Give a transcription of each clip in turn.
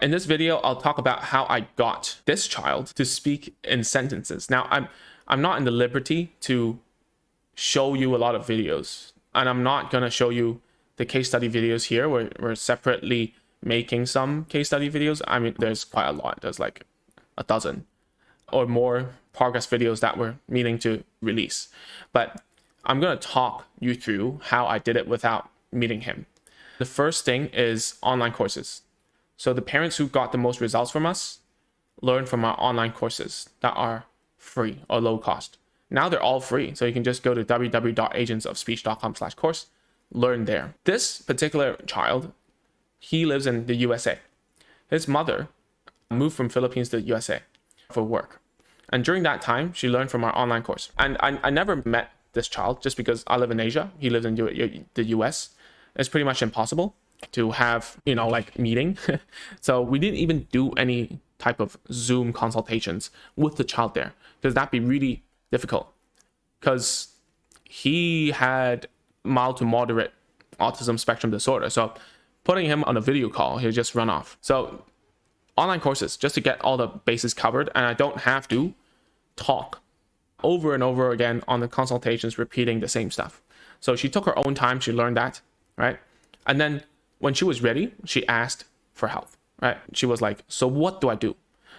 In this video, I'll talk about how I got this child to speak in sentences. Now, I'm not in the liberty to show you a lot of videos, and I'm not going to show you the case study videos here. We're separately making some case study videos. I mean, there's quite a lot. There's like a dozen or more progress videos that we're meaning to release. But I'm going to talk you through how I did it without meeting him. The first thing is online courses. So the parents who got the most results from us learn from our online courses that are free or low cost. Now they're all free. So you can just go to www.agentsofspeech.com/course, learn there. This particular child, he lives in the USA. His mother moved from Philippines to the USA for work. And during that time, she learned from our online course. And I never met this child just because I live in Asia. He lives in the US. It's pretty much impossible to have, like meeting. So we didn't even do any type of Zoom consultations with the child there, because that'd be really difficult, because he had mild to moderate autism spectrum disorder. So putting him on a video call, he'll just run off. So online courses, just to get all the bases covered, and I don't have to talk over and over again on the consultations, repeating the same stuff. So she took her own time, she learned that, right? And then when she was ready, she asked for help, right? She was like, so what do I do?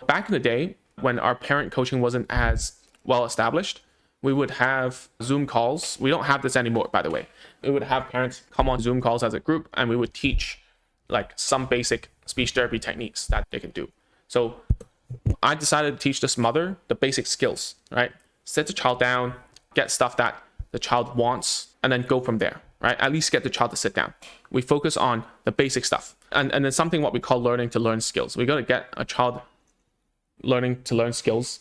Back in the day, when our parent coaching wasn't as well established, we would have Zoom calls. We don't have this anymore, by the way. We would have parents come on Zoom calls as a group, and we would teach like some basic speech therapy techniques that they can do. So I decided to teach this mother the basic skills, right? Sit the child down, get stuff that the child wants, and then go from there, right? At least get the child to sit down. We focus on the basic stuff. And then something what we call learning to learn skills. We got to get a child learning to learn skills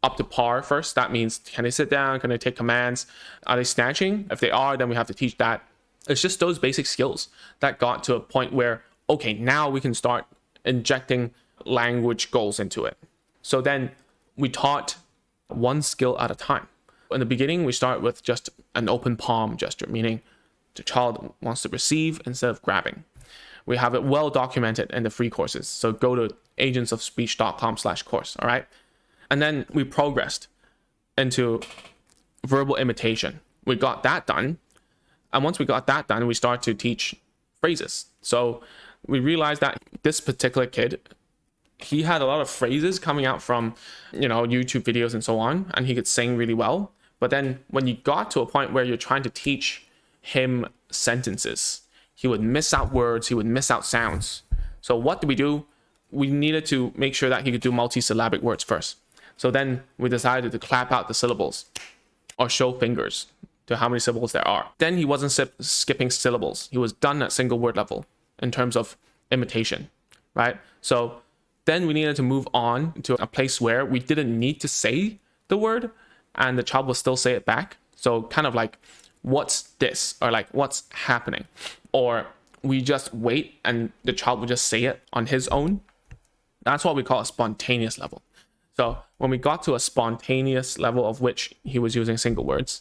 up to par first. That means, can they sit down? Can they take commands? Are they snatching? If they are, then we have to teach that. It's just those basic skills that got to a point where, okay, now we can start injecting language goals into it. So then we taught one skill at a time. In the beginning, we start with just an open palm gesture, meaning the child wants to receive instead of grabbing. We have it well documented in the free courses. So go to agentsofspeech.com/course, all right? And then we progressed into verbal imitation. We got that done. And once we got that done, we start to teach phrases. So we realized that this particular kid, he had a lot of phrases coming out from, YouTube videos and so on, and he could sing really well. But then when you got to a point where you're trying to teach him sentences, he would miss out words, he would miss out sounds. So what did we do? We needed to make sure that he could do multisyllabic words first. So then we decided to clap out the syllables or show fingers to how many syllables there are. Then he wasn't skipping syllables. He was done at single word level in terms of imitation, right? So then we needed to move on to a place where we didn't need to say the word and the child will still say it back. So kind of like, what's this? Or like, what's happening? Or we just wait and the child will just say it on his own. That's what we call a spontaneous level. So when we got to a spontaneous level of which he was using single words,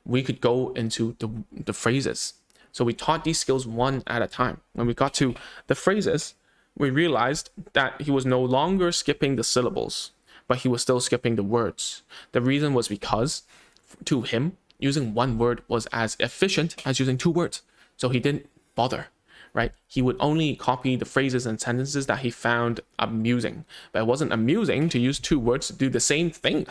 we could go into the phrases. So we taught these skills one at a time. When we got to the phrases, we realized that he was no longer skipping the syllables, but he was still skipping the words. The reason was because to him, using one word was as efficient as using two words. So he didn't bother, right? He would only copy the phrases and sentences that he found amusing. But it wasn't amusing to use two words to do the same thing.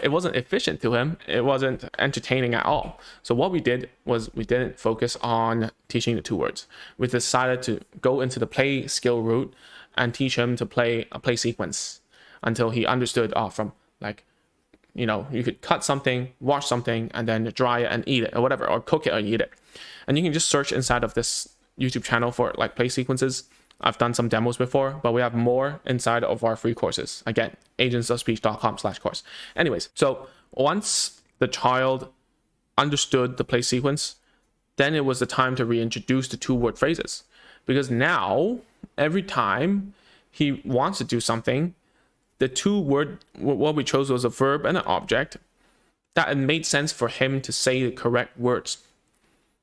It wasn't efficient to him. It wasn't entertaining at all. So what we did was we didn't focus on teaching the two words. We decided to go into the play skill route and teach him to play a play sequence until he understood from like, you could cut something, wash something, and then dry it and eat it or whatever, or cook it or eat it. And you can just search inside of this YouTube channel for like play sequences. I've done some demos before, but we have more inside of our free courses. Again, agentsofspeech.com/course. Anyways, so once the child understood the play sequence, then it was the time to reintroduce the two-word phrases. Because now, every time he wants to do something, the two-word, what we chose was a verb and an object, that it made sense for him to say the correct words,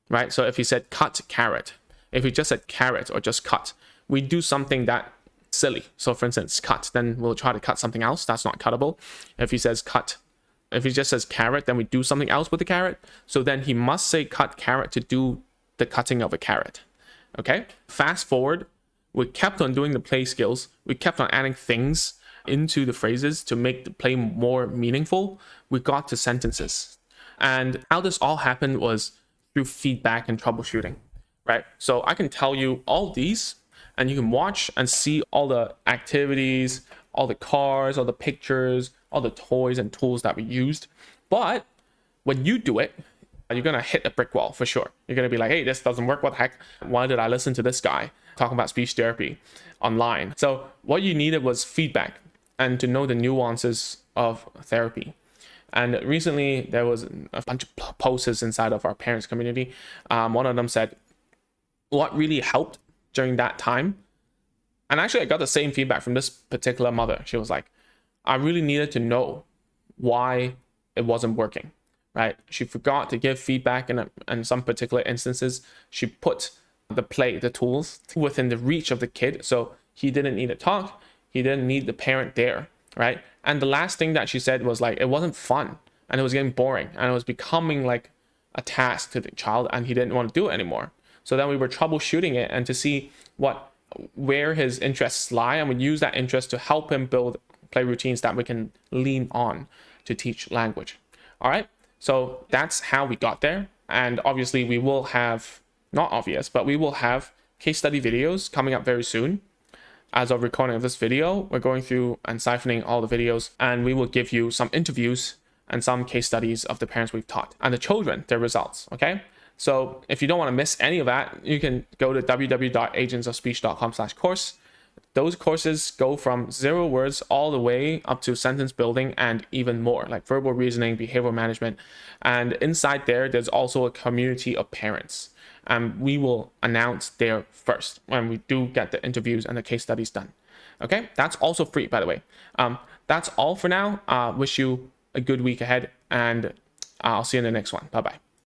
right? So if he said cut carrot, if he just said carrot or just cut, we do something that silly. So for instance, cut, then we'll try to cut something else that's not cuttable. If he says cut, if he just says carrot, then we do something else with the carrot. So then he must say cut carrot to do the cutting of a carrot. Okay, fast forward, we kept on doing the play skills. We kept on adding things into the phrases to make the play more meaningful. We got to sentences. And how this all happened was through feedback and troubleshooting, right? So I can tell you all these, and you can watch and see all the activities, all the cars, all the pictures, all the toys and tools that we used. But when you do it, you're going to hit a brick wall for sure. You're going to be like, hey, this doesn't work. What the heck? Why did I listen to this guy talking about speech therapy online? So what you needed was feedback and to know the nuances of therapy. And recently there was a bunch of posts inside of our parents community. One of them said, what really helped during that time? And actually I got the same feedback from this particular mother. She was like, I really needed to know why it wasn't working, right? She forgot to give feedback in some particular instances. She put the tools within the reach of the kid. So he didn't need to talk. He didn't need the parent there, right? And the last thing that she said was like, it wasn't fun and it was getting boring and it was becoming like a task to the child and he didn't want to do it anymore. So then we were troubleshooting it and to see where his interests lie, and we use that interest to help him build play routines that we can lean on to teach language. All right, so that's how we got there. And obviously we will have, not obvious, but we will have case study videos coming up very soon. As of recording of this video, we're going through and siphoning all the videos, and we will give you some interviews and some case studies of the parents we've taught and the children, their results, okay? So if you don't want to miss any of that, you can go to www.agentsofspeech.com/course. Those courses go from 0 words all the way up to sentence building and even more, like verbal reasoning, behavioral management. And inside there's also a community of parents. We will announce there first when we do get the interviews and the case studies done. Okay, that's also free, by the way. That's all for now. Wish you a good week ahead, and I'll see you in the next one. Bye-bye.